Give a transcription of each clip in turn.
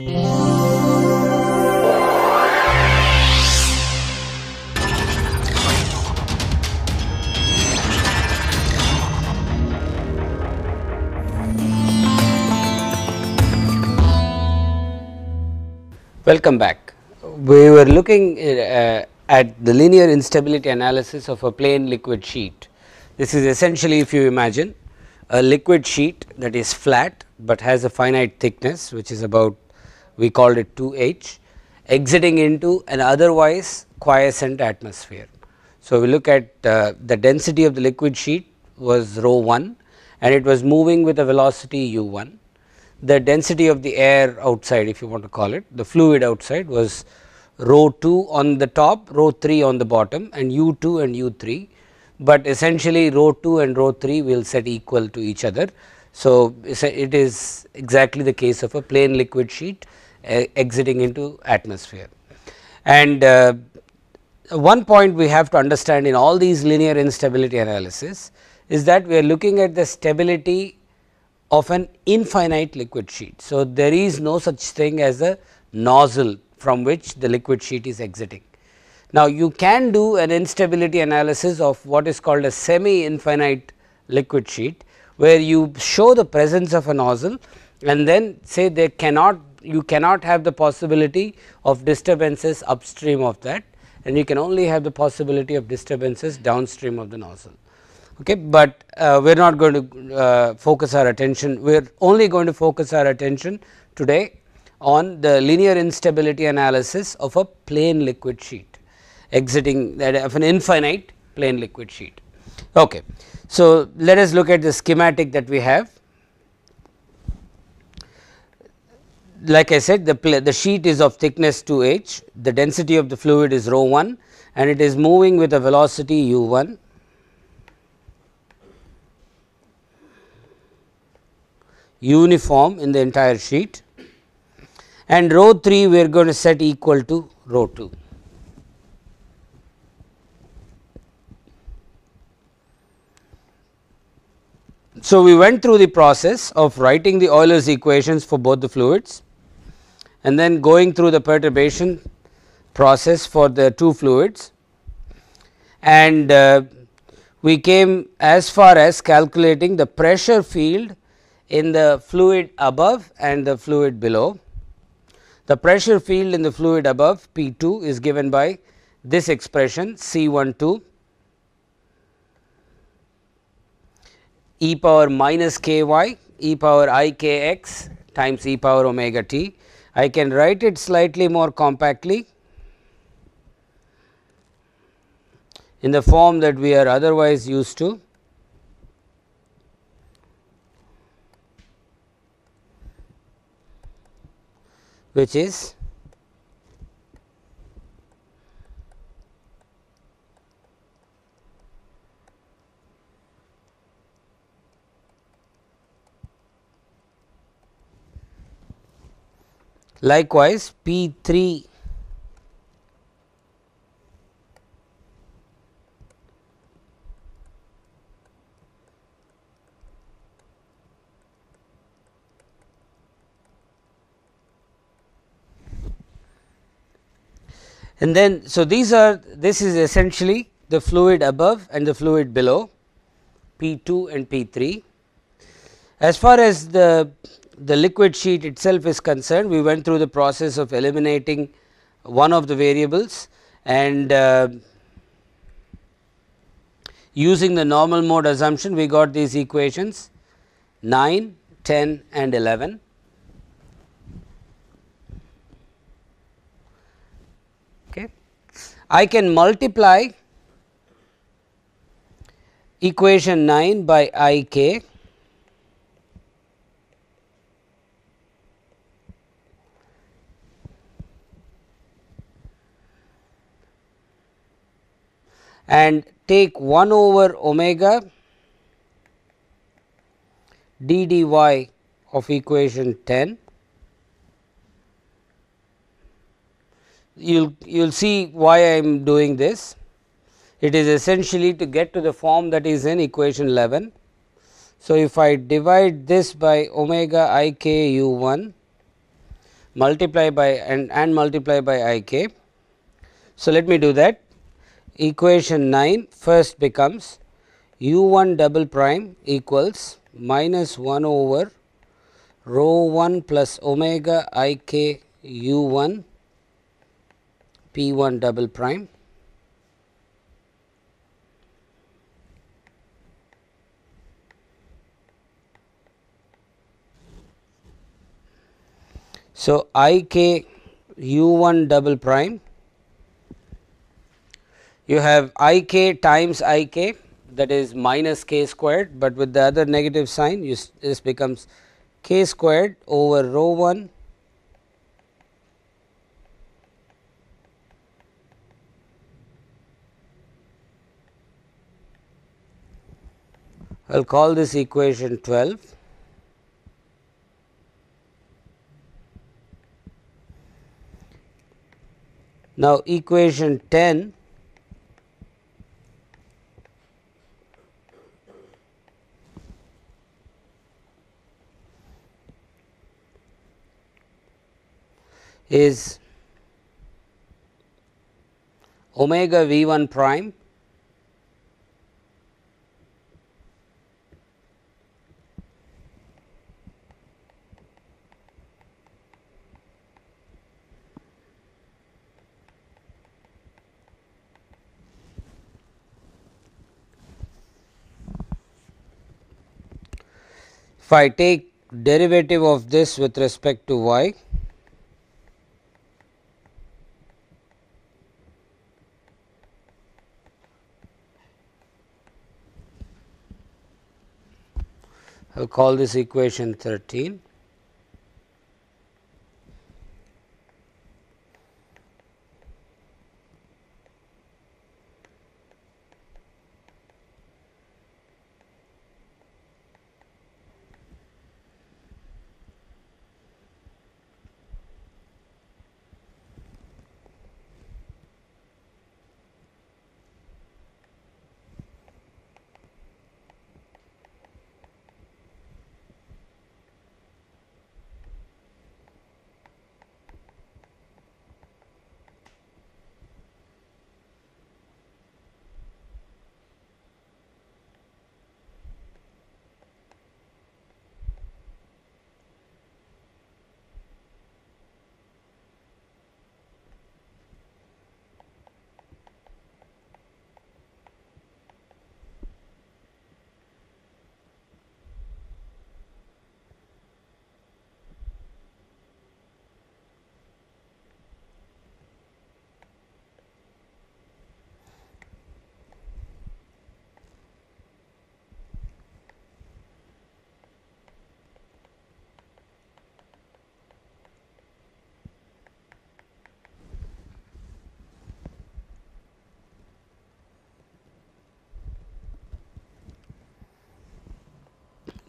Welcome back. We were looking at the linear instability analysis of a plane liquid sheet. This is essentially, if you imagine a liquid sheet that is flat, but has a finite thickness which is about, we called it 2h, exiting into an otherwise quiescent atmosphere. So, we look at the density of the liquid sheet was rho 1 and it was moving with a velocity u1. The density of the air outside, if you want to call it, the fluid outside was rho 2 on the top, rho 3 on the bottom and u2 and u3, but essentially rho 2 and rho 3 will set equal to each other. So, it is exactly the case of a plane liquid sheet exiting into atmosphere. And one point we have to understand in all these linear instability analysis is that we are looking at the stability of an infinite liquid sheet. So, there is no such thing as a nozzle from which the liquid sheet is exiting. Now, you can do an instability analysis of what is called a semi infinite liquid sheet, where you show the presence of a nozzle and then say there cannot, you cannot have the possibility of disturbances upstream of that, and you can only have the possibility of disturbances downstream of the nozzle. Okay, but we are not going to focus our attention, we are only going to focus our attention today on the linear instability analysis of a plane liquid sheet exiting that of an infinite plane liquid sheet. Okay. So, let us look at the schematic that we have. Like I said, the sheet is of thickness 2h, the density of the fluid is rho 1 and it is moving with a velocity u1. Uniform in the entire sheet, and rho 3 we are going to set equal to rho 2. So, we went through the process of writing the Euler's equations for both the fluids and then going through the perturbation process for the two fluids, and we came as far as calculating the pressure field in the fluid above and the fluid below. The pressure field in the fluid above P 2 is given by this expression C 12 e power minus k y e power I k x times e power omega t. I can write it slightly more compactly in the form that we are otherwise used to. Which is likewise P 3 and then. So, this is essentially the fluid above and the fluid below P 2 and P 3. As far as the liquid sheet itself is concerned, we went through the process of eliminating one of the variables and using the normal mode assumption we got these equations 9, 10 and 11. Okay. I can multiply equation 9 by I k and take 1 over omega d dy of equation 10. You will see why I am doing this. It is essentially to get to the form that is in equation 11. So, if I divide this by omega I k u 1 multiply by and multiply by I k. So, let me do that. Equation 9 first becomes u 1 double prime equals minus 1 over rho 1 plus omega I k u 1 p 1 double prime. So, I k u 1 double prime, you have I k times I k, that is minus k squared, but with the other negative sign this becomes k squared over rho 1 I will call this equation 12. Now, equation 10 is omega v 1 prime if I take derivative of this with respect to y, I will call this equation 13.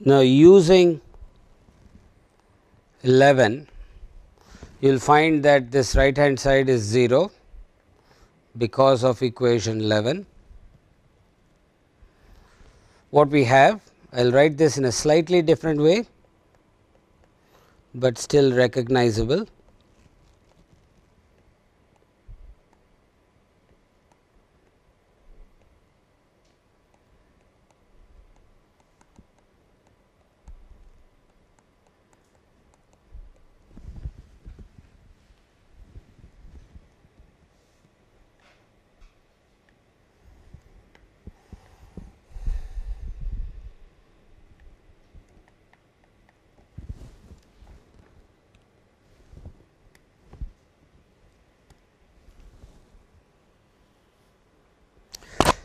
Now, using 11, you will find that this right hand side is 0 because of equation 11. What we have, I will write this in a slightly different way, but still recognizable.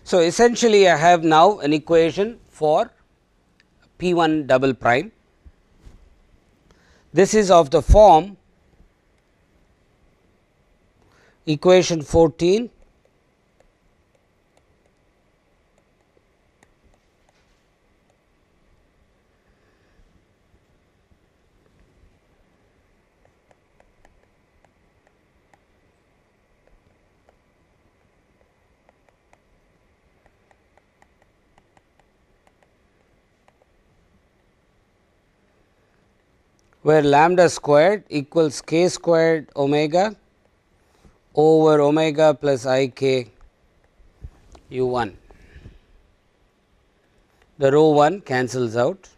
So, essentially I have now an equation for p 1 double prime. This is of the form equation 14 where lambda squared equals k squared omega over omega plus I k u 1. The rho 1 cancels out.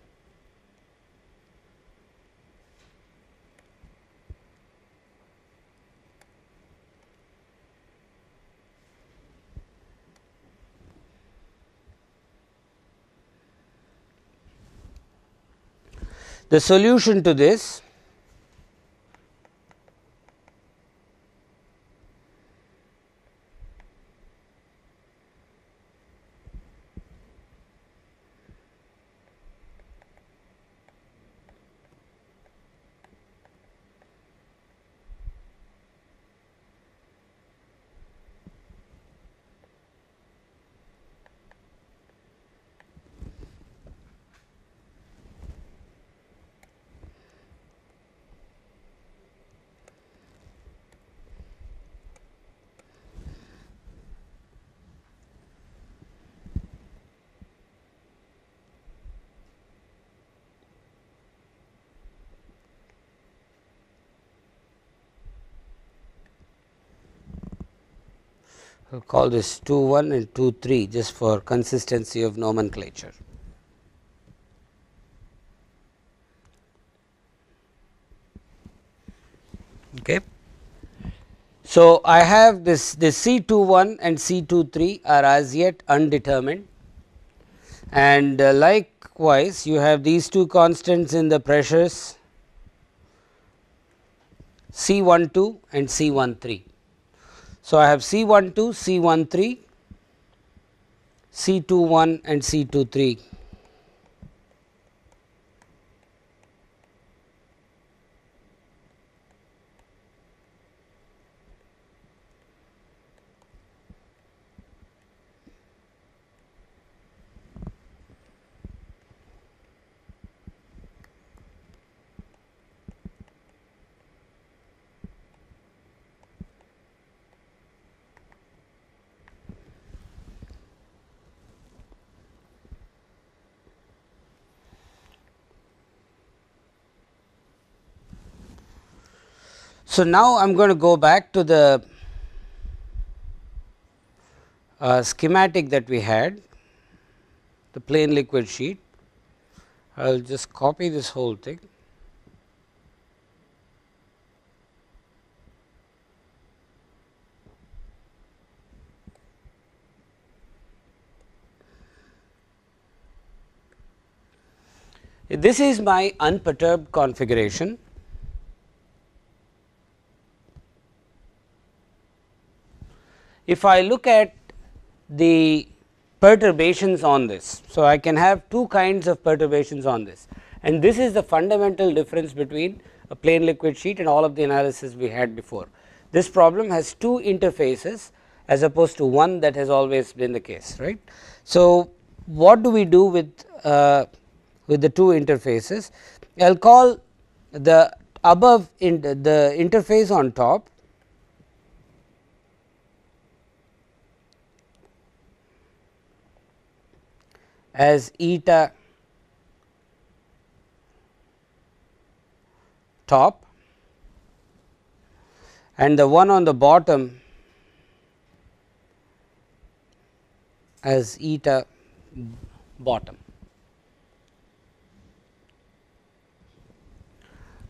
The solution to this we will call this 2 1 and 2 3 just for consistency of nomenclature. Okay. So, I have this C 2 1 and C 2 3 are as yet undetermined, and likewise you have these two constants in the pressures C 1 2 and C 1 3. So, I have C 1 2, C 1 3, C 2 1 and C 2 3. So, now I am going to go back to the schematic that we had, the plane liquid sheet. I will just copy this whole thing. This is my unperturbed configuration. If I look at the perturbations on this, so I can have two kinds of perturbations on this, and this is the fundamental difference between a plane liquid sheet and all of the analysis we had before. This problem has two interfaces as opposed to one that has always been the case, right. So, what do we do with the two interfaces? I will call the above the interface on top as eta top and the one on the bottom as eta bottom.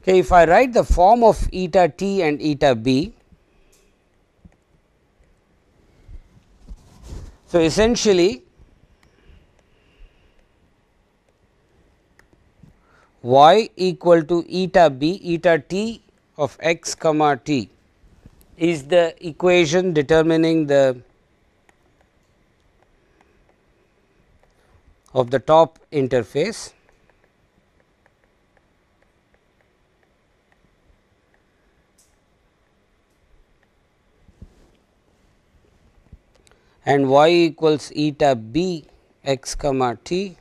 Okay, if I write the form of eta t and eta b, so essentially y equal to eta b, eta t of x comma t is the equation determining the of the top interface, and y equals eta b x comma t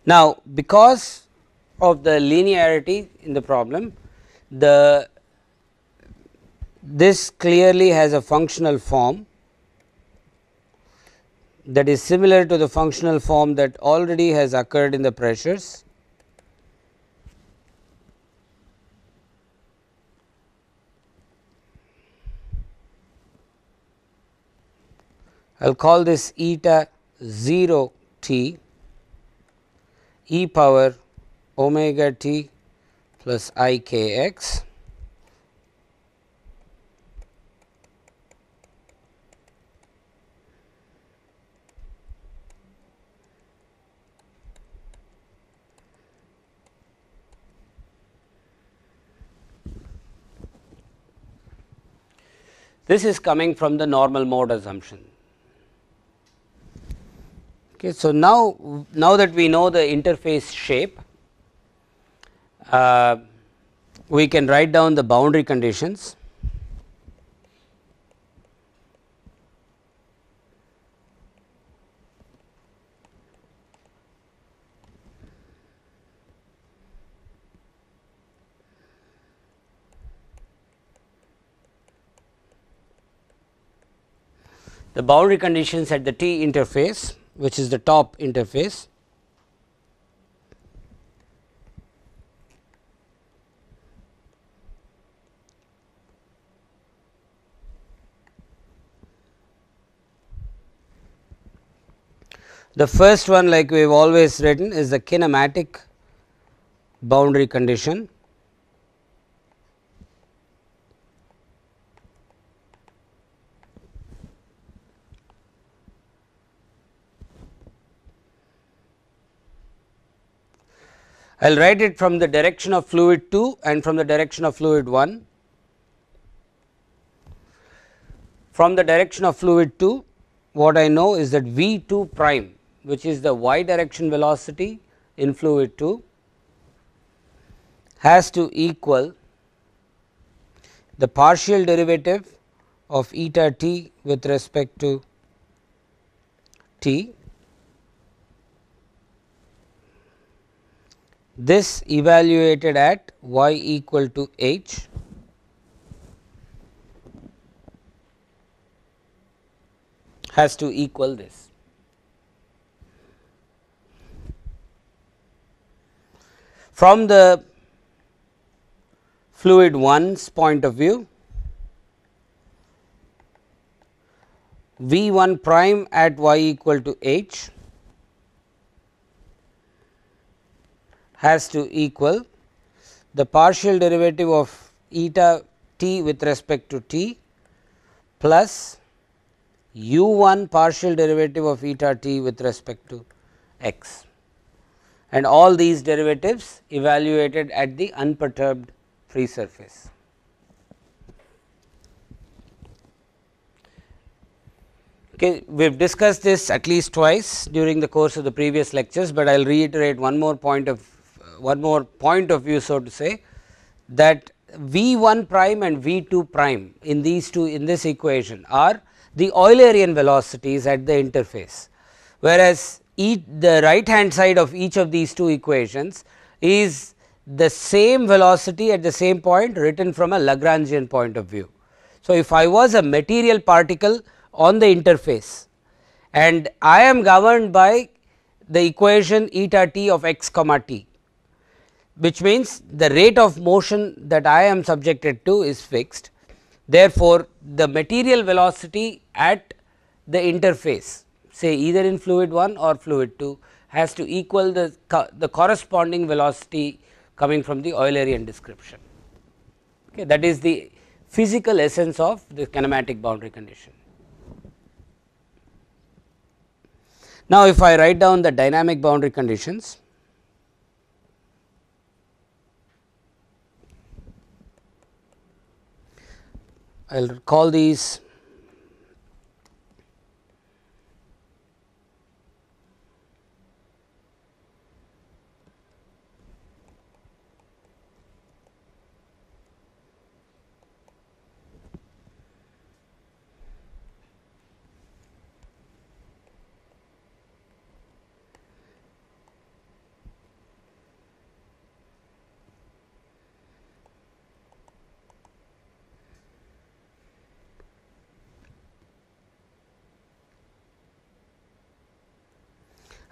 Now, because of the linearity in the problem, this clearly has a functional form that is similar to the functional form that already has occurred in the pressures. I will call this eta 0 t e power omega t plus I k x. This is coming from the normal mode assumption. Okay, so, now that we know the interface shape, we can write down the boundary conditions. The boundary conditions at the T interface, which is the top interface, the first one, like we have always written, is the kinematic boundary condition. I will write it from the direction of fluid 2 and from the direction of fluid 1. From the direction of fluid 2, what I know is that V 2 prime, which is the y direction velocity in fluid 2, has to equal the partial derivative of eta t with respect to t. This evaluated at y equal to h has to equal this. From the fluid 1's point of view, V 1 prime at y equal to h has to equal the partial derivative of eta t with respect to t plus u 1 partial derivative of eta t with respect to x, and all these derivatives evaluated at the unperturbed free surface. Okay, we have discussed this at least twice during the course of the previous lectures, but I will reiterate one more point of view, so to say, that V 1 prime and V 2 prime in this equation are the Eulerian velocities at the interface, whereas the right hand side of each of these two equations is the same velocity at the same point written from a Lagrangian point of view. So, if I was a material particle on the interface and I am governed by the equation eta t of x comma t, which means the rate of motion that I am subjected to is fixed. Therefore, the material velocity at the interface, say either in fluid 1 or fluid 2, has to equal the corresponding velocity coming from the Eulerian description. Okay, that is the physical essence of the kinematic boundary condition. Now, if I write down the dynamic boundary conditions, I will call these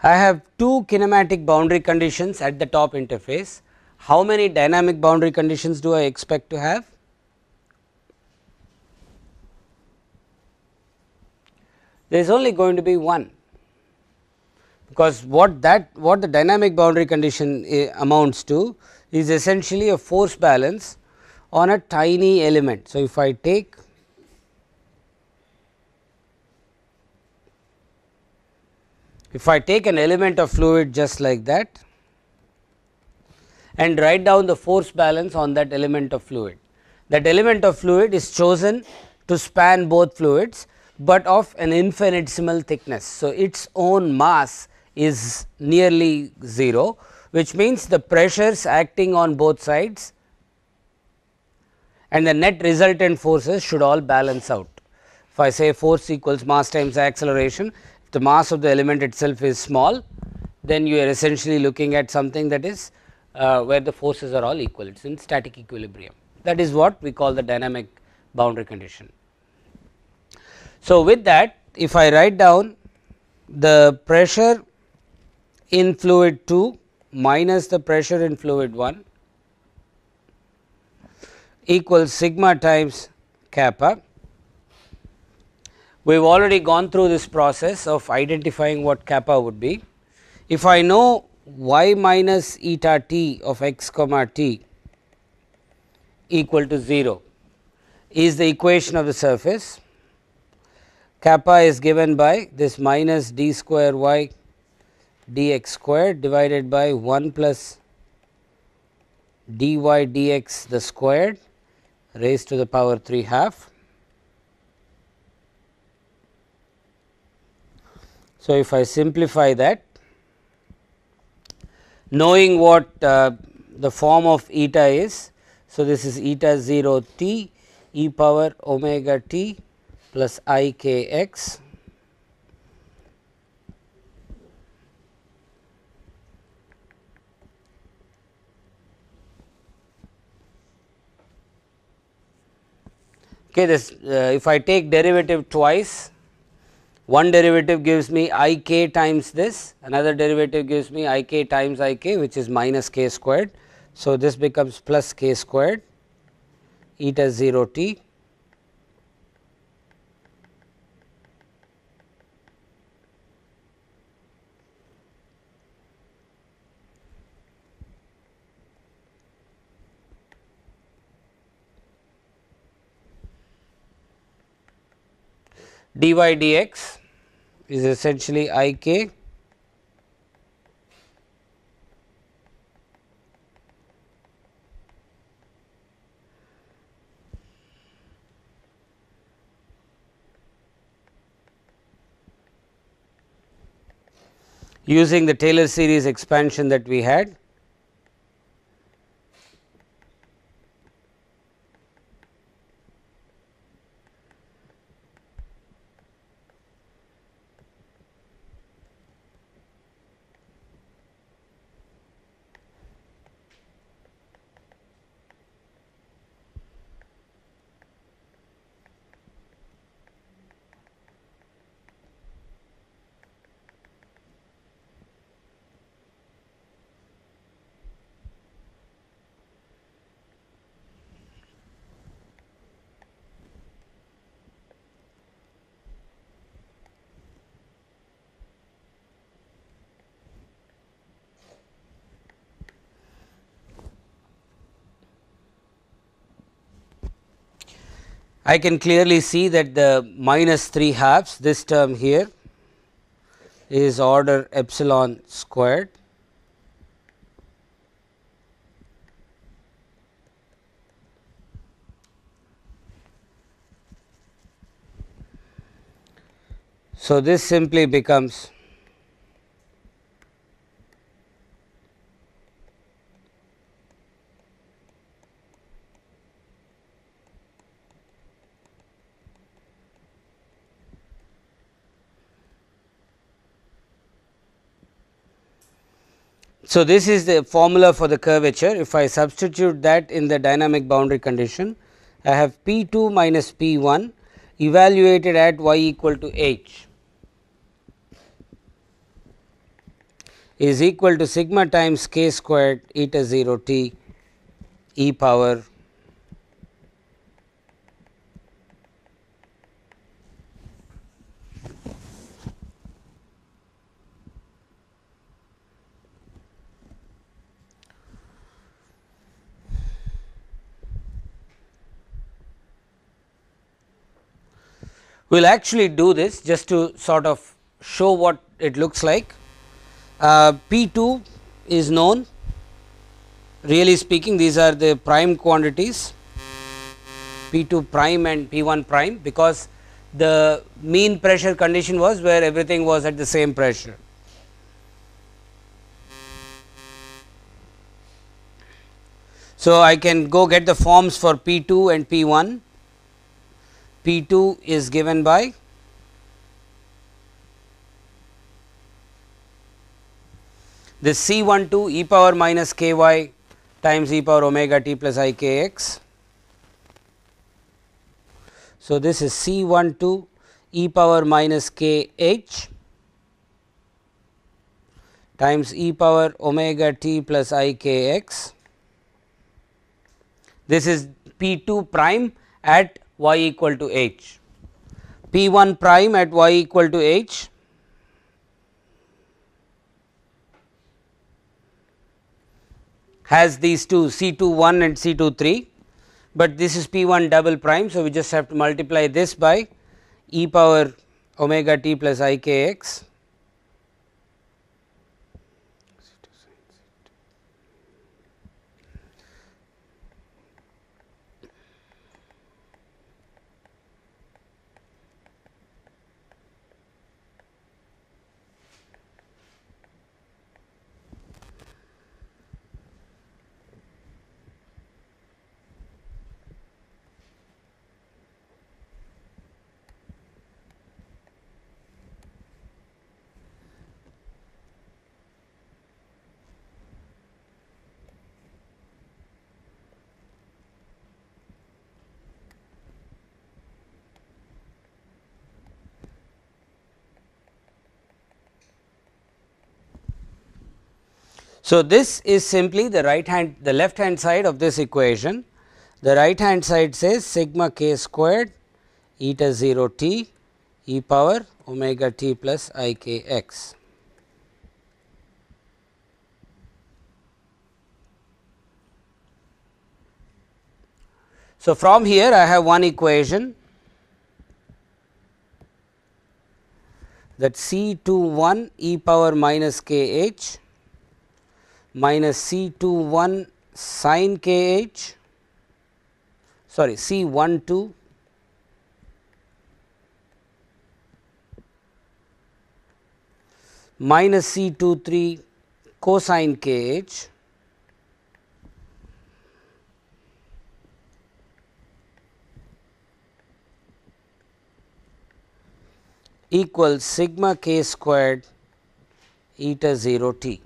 I have two kinematic boundary conditions at the top interface. How many dynamic boundary conditions do I expect to have? There is only going to be one, because what the dynamic boundary condition amounts to is essentially a force balance on a tiny element. So, if I take an element of fluid just like that and write down the force balance on that element of fluid, that element of fluid is chosen to span both fluids, but of an infinitesimal thickness. So, its own mass is nearly 0, which means the pressures acting on both sides and the net resultant forces should all balance out. If I say force equals mass times acceleration, if the mass of the element itself is small, then you are essentially looking at something that is where the forces are all equal, it is in static equilibrium. That is what we call the dynamic boundary condition. So, with that, if I write down the pressure in fluid 2 minus the pressure in fluid 1 equals sigma times kappa. We have already gone through this process of identifying what kappa would be. If I know y minus eta t of x comma t equal to 0 is the equation of the surface, kappa is given by this minus d square y dx squared divided by 1 plus dy dx the squared raised to the power 3 half. So, if I simplify that, knowing what the form of eta is, so this is eta 0 t e power omega t plus I k x okay. This if I take derivative twice, one derivative gives me I k times this, another derivative gives me I k times I k, which is minus k squared. So, this becomes plus k squared eta 0 t dy dx is essentially I k using the Taylor series expansion that we had. I can clearly see that the minus 3 halves, this term here is order epsilon squared. So, this simply becomes so, this is the formula for the curvature. If I substitute that in the dynamic boundary condition, I have P 2 minus P 1 evaluated at y equal to h. is equal to sigma times k squared eta 0 t e power we will actually do this just to sort of show what it looks like. P 2 is known, really speaking these are the prime quantities P 2 prime and P 1 prime, because the mean pressure condition was where everything was at the same pressure. So, I can go get the forms for P 2 and P 1. P 2 is given by this C 1 2 e power minus k y times e power omega t plus I k x. So, this is C 1 2 e power minus k h times e power omega t plus I k x. This is P 2 prime at y equal to h. P 1 prime at y equal to h has these two C 2 1 and C 2 3, but this is P 1 double prime. So, we just have to multiply this by e power omega t plus I k x. So, this is simply the left hand side of this equation. The right hand side says sigma k squared eta 0 t e power omega t plus I k x. So, from here I have one equation that C 2 1 e power minus k h minus C 2 1 sin k h, sorry C 1 2 minus C 2 3 cosine k h equals sigma k squared eta 0 t.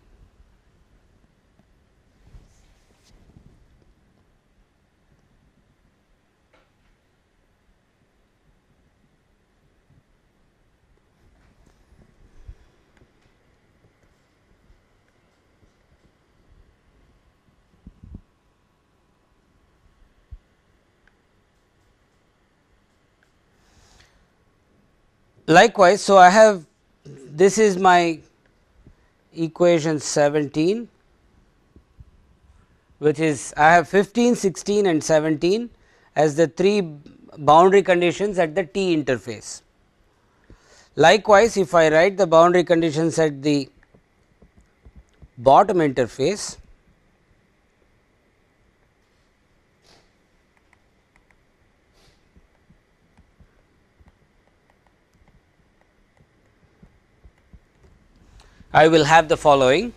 Likewise, so I have this is my equation 17, which is I have 15, 16 and 17 as the 3 boundary conditions at the T interface. Likewise, if I write the boundary conditions at the bottom interface, I will have the following.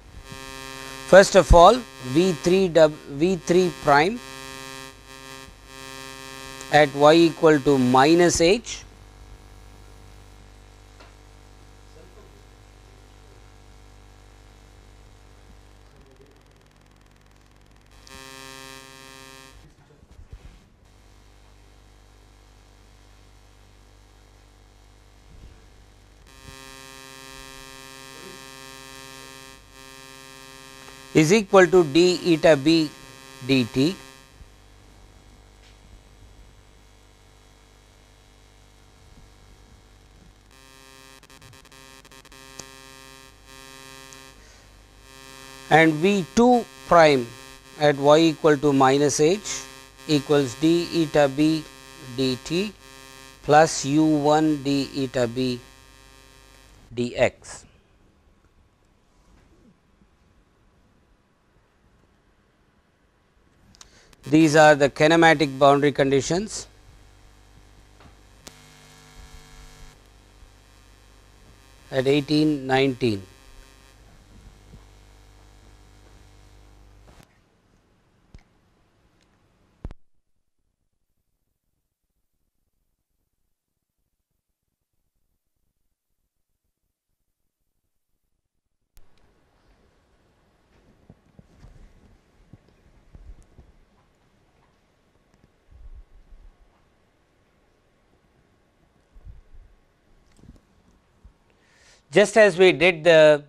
First of all, V 3 prime at y equal to minus h, is equal to d eta b dt and V 2 prime at y equal to minus h equals d eta b dt plus u 1 d eta b dx. These are the kinematic boundary conditions. At 1819. Just as we did the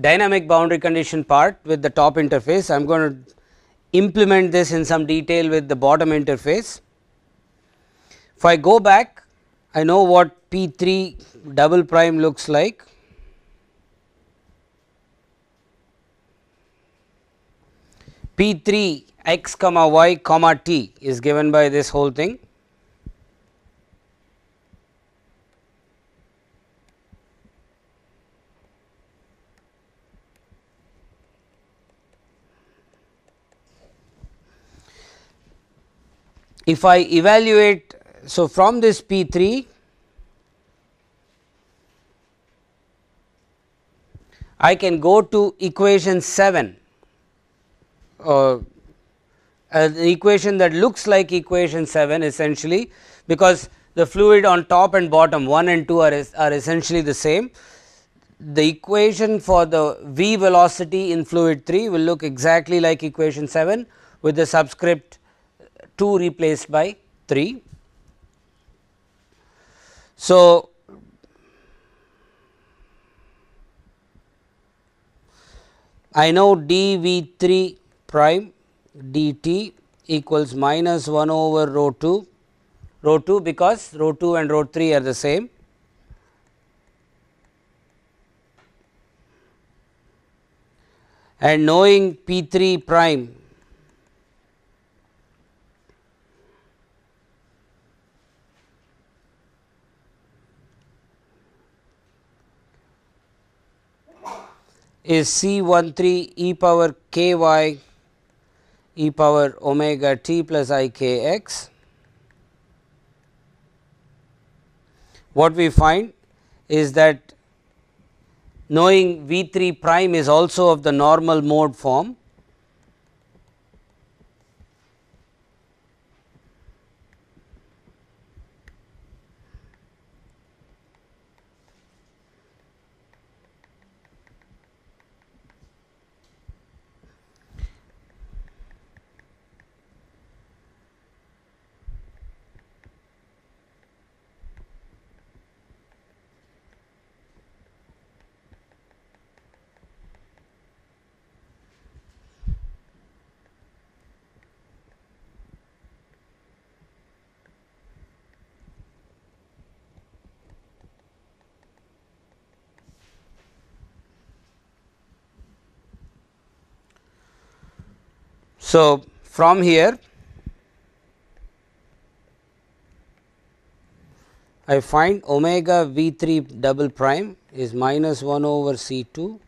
dynamic boundary condition part with the top interface, I am going to implement this in some detail with the bottom interface. If I go back, I know what P 3 double prime looks like. P 3 x comma y comma t is given by this whole thing. If I evaluate, so from this P 3 I can go to equation 7, an equation that looks like equation 7 essentially, because the fluid on top and bottom 1 and 2 are essentially the same. The equation for the v velocity in fluid 3 will look exactly like equation 7 with the subscript 2 replaced by 3. So, I know d v 3 prime dt equals minus 1 over rho 2 because rho 2 and rho 3 are the same. And knowing P 3 prime is C13 e power k y e power omega t plus I k x. What we find is that knowing V 3 prime is also of the normal mode form, so from here I find omega V 3 double prime is minus 1 over C 2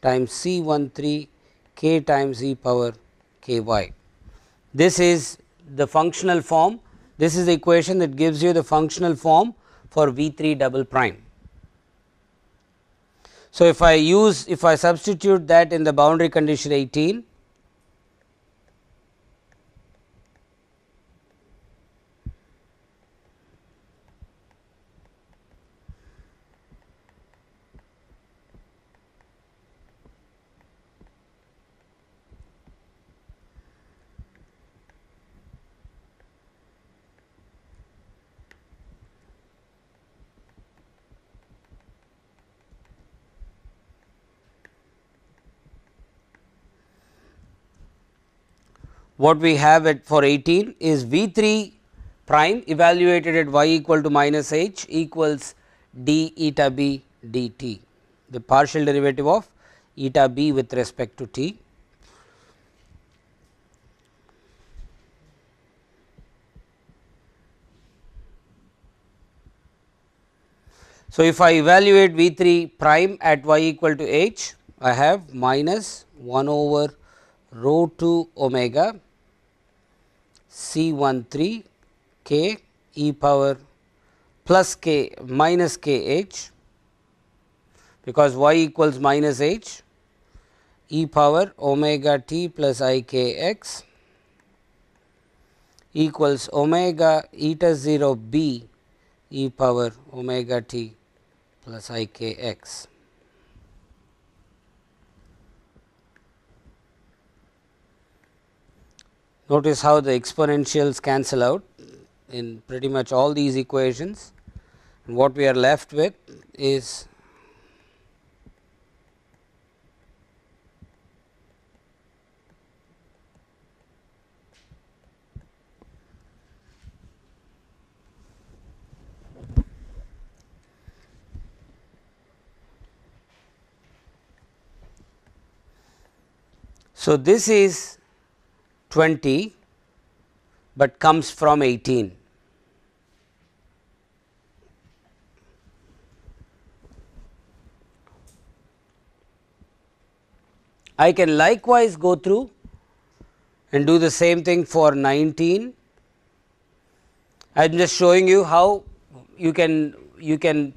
times C 13 k times e power k y. This is the functional form, this is the equation that gives you the functional form for V 3 double prime. So, if I substitute that in the boundary condition 18, what we have at for 18 is V 3 prime evaluated at y equal to minus h equals d eta b dt, the partial derivative of eta b with respect to t. So, if I evaluate V 3 prime at y equal to h, I have minus 1 over rho 2 omega C 1 3 k e power plus k minus k h, because y equals minus h, e power omega t plus I k x equals omega eta 0 b e power omega t plus I k x. Notice how the exponentials cancel out in pretty much all these equations, and what we are left with is so this is 20, but comes from 18. I can likewise go through and do the same thing for 19. I am just showing you how you can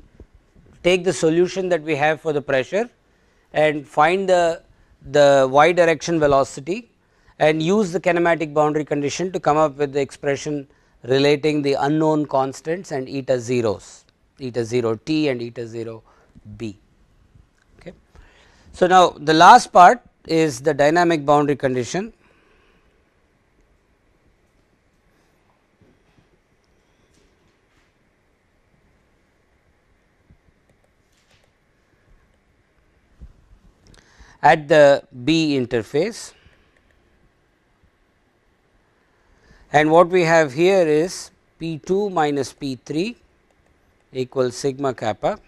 take the solution that we have for the pressure and find the y direction velocity and use the kinematic boundary condition to come up with the expression relating the unknown constants and eta zeros, eta 0 t and eta 0 b. Okay. So, now the last part is the dynamic boundary condition. At the B interface, and what we have here is P 2 minus P 3 equals sigma kappa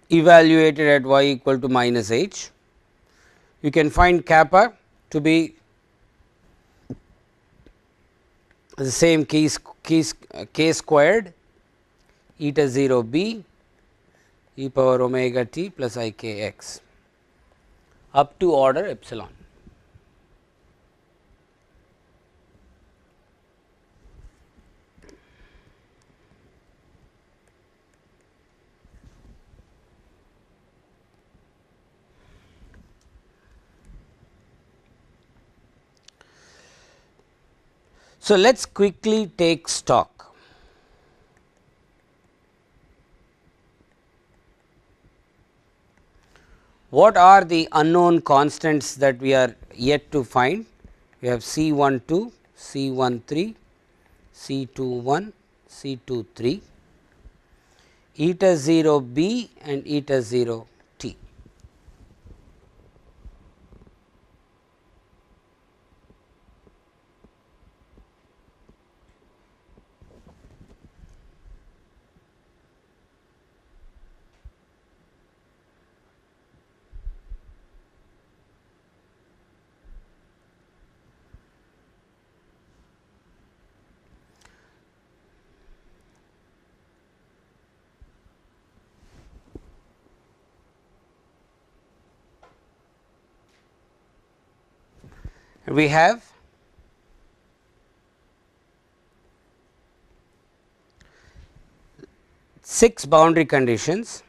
evaluated at y equal to minus h. You can find kappa to be the same k squared eta 0 b e power omega t plus I k x up to order epsilon. So, let us quickly take stock. What are the unknown constants that we are yet to find? We have C 1 2, C 1 3, C 2 1, C 2 3, eta 0 b and eta 0 t. We have six boundary conditions.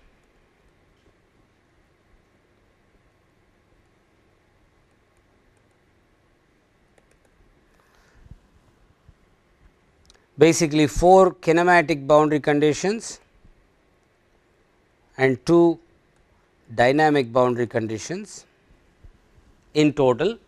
Basically 4 kinematic boundary conditions and 2 dynamic boundary conditions. in total.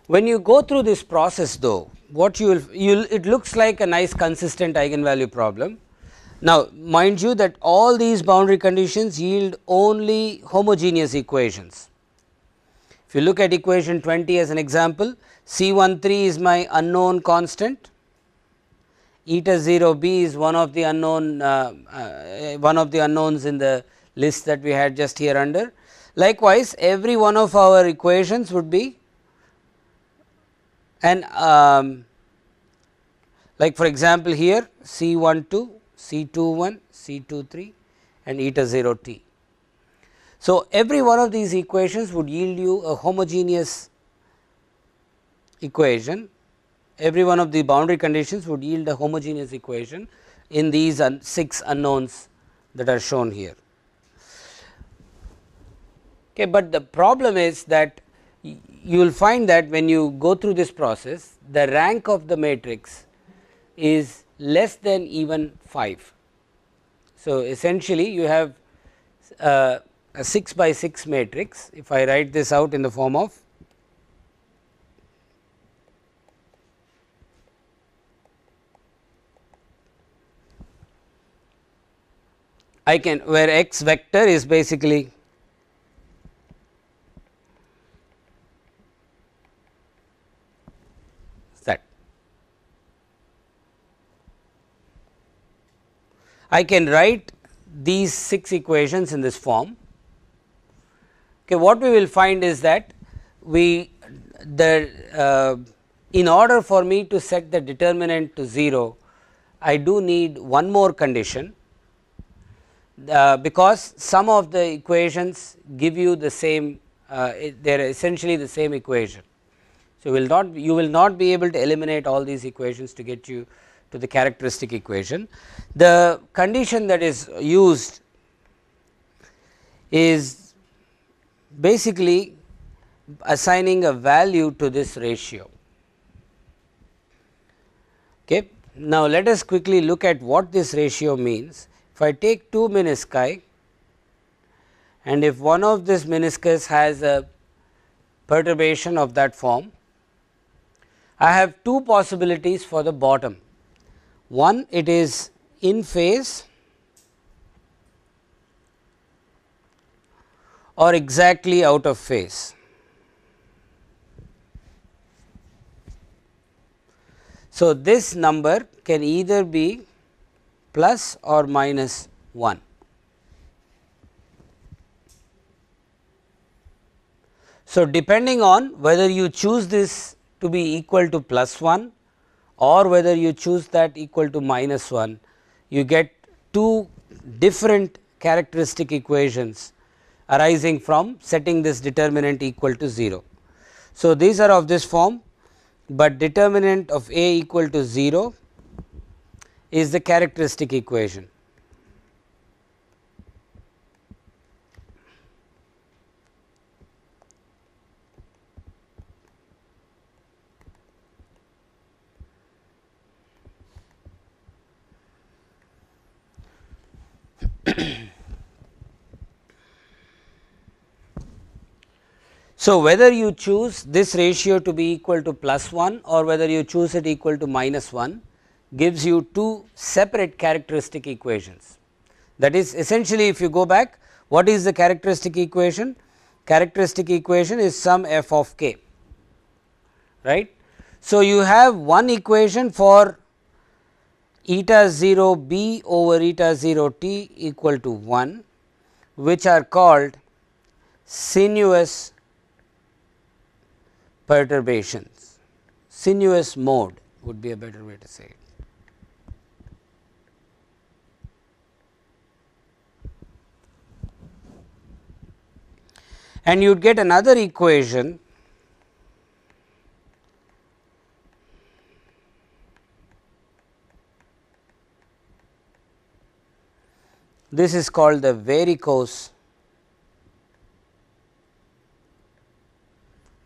When you go through this process though, what you will it looks like a nice consistent eigenvalue problem. Now, mind you that all these boundary conditions yield only homogeneous equations. If you look at equation 20 as an example, C13 is my unknown constant, eta 0 b is one of the unknowns in the list that we had just here under. Likewise, every one of our equations would be and like for example, here C12, C21, C23 and eta 0 t. So, every one of these equations would yield you a homogeneous equation, every one of the boundary conditions would yield a homogeneous equation in these 6 unknowns that are shown here. Okay, but the problem is that you will find that when you go through this process, the rank of the matrix is less than even 5. So, essentially you have a 6 by 6 matrix. If I write this out in the form of I can, where x vector is basically that. I can write these 6 equations in this form. Okay, what we will find is that in order for me to set the determinant to 0, I do need one more condition, because some of the equations give you the same, they are essentially the same equation. So, you will not be able to eliminate all these equations to get you to the characteristic equation. The condition that is used is basically assigning a value to this ratio. Okay. Now, let us quickly look at what this ratio means. If I take 2 menisci and if one of this meniscus has a perturbation of that form, I have 2 possibilities for the bottom. One, it is in phase or exactly out of phase. So, this number can either be plus or minus 1. So, depending on whether you choose this to be equal to plus 1 or whether you choose that equal to minus 1, you get 2 different characteristic equations arising from setting this determinant equal to 0. So, these are of this form, but determinant of A equal to 0 is the characteristic equation. So, whether you choose this ratio to be equal to plus 1 or whether you choose it equal to minus 1 gives you 2 separate characteristic equations. That is, essentially if you go back, what is the characteristic equation? Characteristic equation is some f of k, right. So, you have one equation for eta 0 b over eta 0 t equal to 1, which are called sinuous perturbations. Sinuous mode would be a better way to say it. And you would get another equation this is called the varicose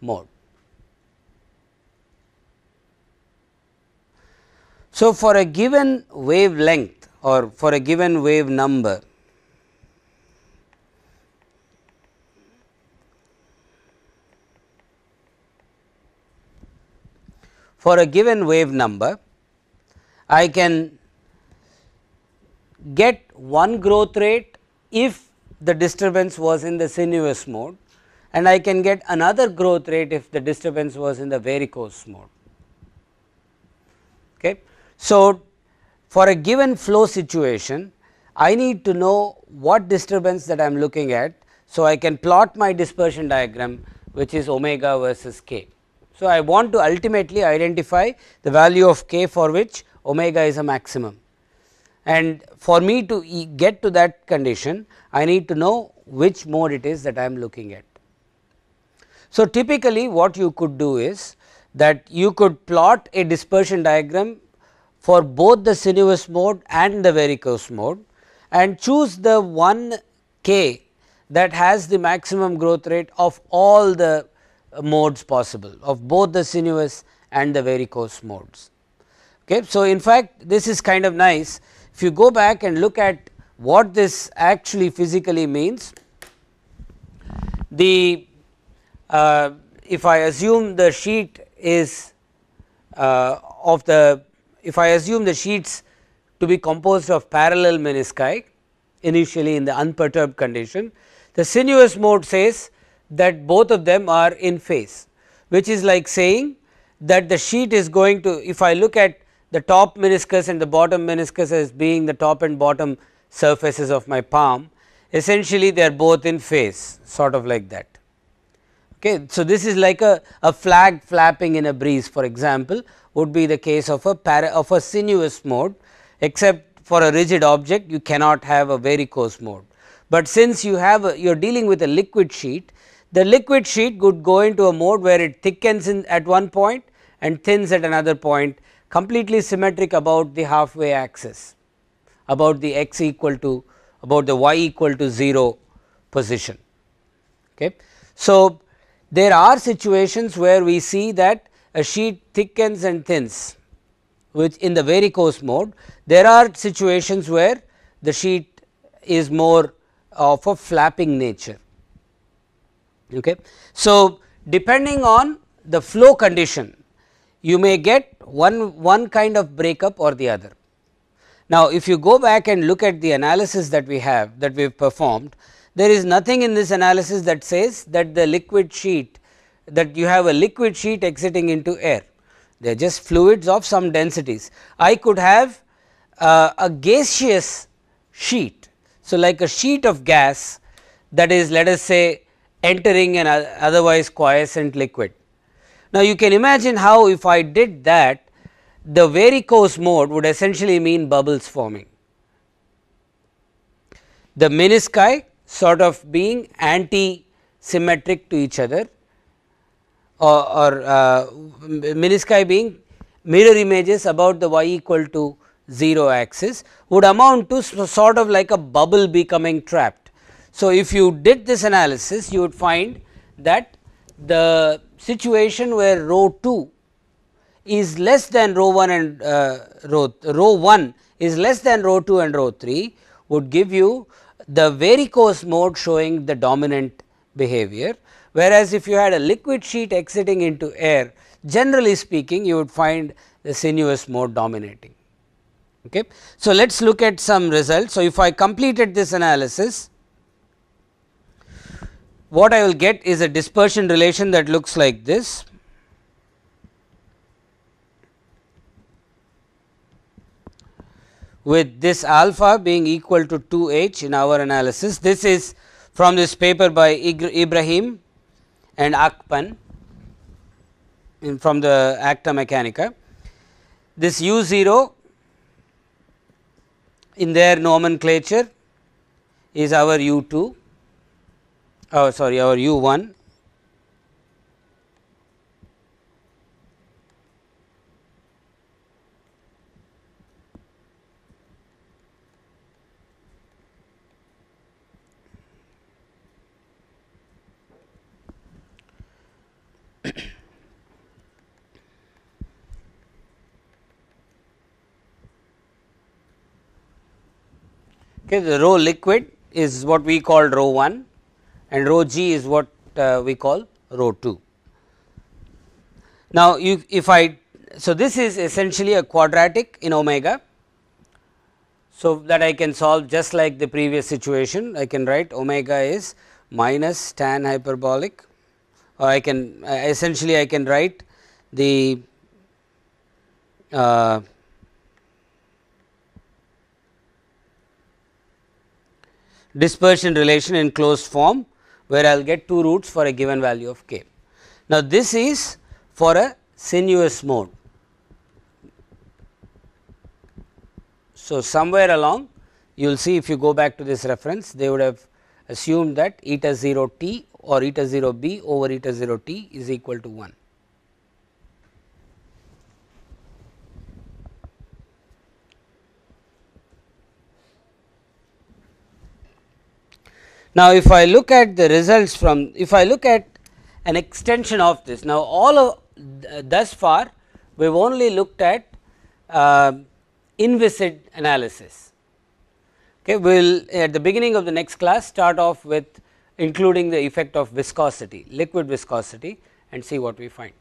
mode. So, for a given wavelength or for a given wave number, I can get one growth rate if the disturbance was in the sinuous mode, and I can get another growth rate if the disturbance was in the varicose mode. Okay. So, for a given flow situation, I need to know what disturbance that I am looking at. So, I can plot my dispersion diagram, which is omega versus k. So, I want to ultimately identify the value of k for which omega is a maximum, and for me to get to that condition, I need to know which mode it is that I am looking at. So, typically what you could do is that you could plot a dispersion diagram for both the sinuous mode and the varicose mode and choose the one k that has the maximum growth rate of all the modes possible, of both the sinuous and the varicose modes. Okay. So, in fact, this is kind of nice. If you go back and look at what this actually physically means, the if I assume the sheet is if I assume the sheets to be composed of parallel menisci initially in the unperturbed condition, the sinuous mode says that both of them are in phase, which is like saying that the sheet is going to, if I look at the top meniscus and the bottom meniscus as being the top and bottom surfaces of my palm, essentially they are both in phase, sort of like that. Okay. So, this is like a flag flapping in a breeze, for example, would be the case of a sinuous mode, except for a rigid object you cannot have a varicose mode. But since you have you are dealing with a liquid sheet, the liquid sheet could go into a mode where it thickens at one point and thins at another point, completely symmetric about the halfway axis, about the x equal to, about the y equal to 0 position. Okay. So, there are situations where we see that a sheet thickens and thins, which in the varicose mode. There are situations where the sheet is more of a flapping nature. Okay. So, depending on the flow condition, you may get one kind of breakup or the other. Now, if you go back and look at the analysis that we have performed, there is nothing in this analysis that says that the liquid sheet, that you have a liquid sheet exiting into air. They are just fluids of some densities. I could have a gaseous sheet. So, like a sheet of gas that is, let us say, entering an otherwise quiescent liquid. Now, you can imagine how if I did that, the varicose mode would essentially mean bubbles forming. The menisci sort of being anti-symmetric to each other, or menisci being mirror images about the y equal to 0 axis, would amount to sort of like a bubble becoming trapped. So, if you did this analysis, you would find that the situation where rho 2 is less than rho 1 and rho 1 is less than rho 2 and rho 3 would give you the varicose mode showing the dominant behavior, whereas if you had a liquid sheet exiting into air, generally speaking you would find the sinuous mode dominating. Okay. So, let us look at some results. So, if I completed this analysis, what I will get is a dispersion relation that looks like this. With this alpha being equal to 2 h in our analysis. This is from this paper by Ibrahim and Akpan from the Acta Mechanica. This u 0 in their nomenclature is our u 2, our u 1. Okay, the rho liquid is what we call rho 1 and rho g is what we call rho 2. Now, if I so this is essentially a quadratic in omega. So, that I can solve just like the previous situation, I can write omega is minus tan hyperbolic, or I can essentially I can write the dispersion relation in closed form, where I will get 2 roots for a given value of k. Now, this is for a sinuous mode. So, somewhere along you will see, if you go back to this reference, they would have assumed that eta 0 t or eta 0 b over eta 0 t is equal to 1. Now, if I look at the results from, if I look at an extension of this, now all of thus far we have only looked at inviscid analysis. Okay, we will at the beginning of the next class start off with including the effect of viscosity, liquid viscosity, and see what we find.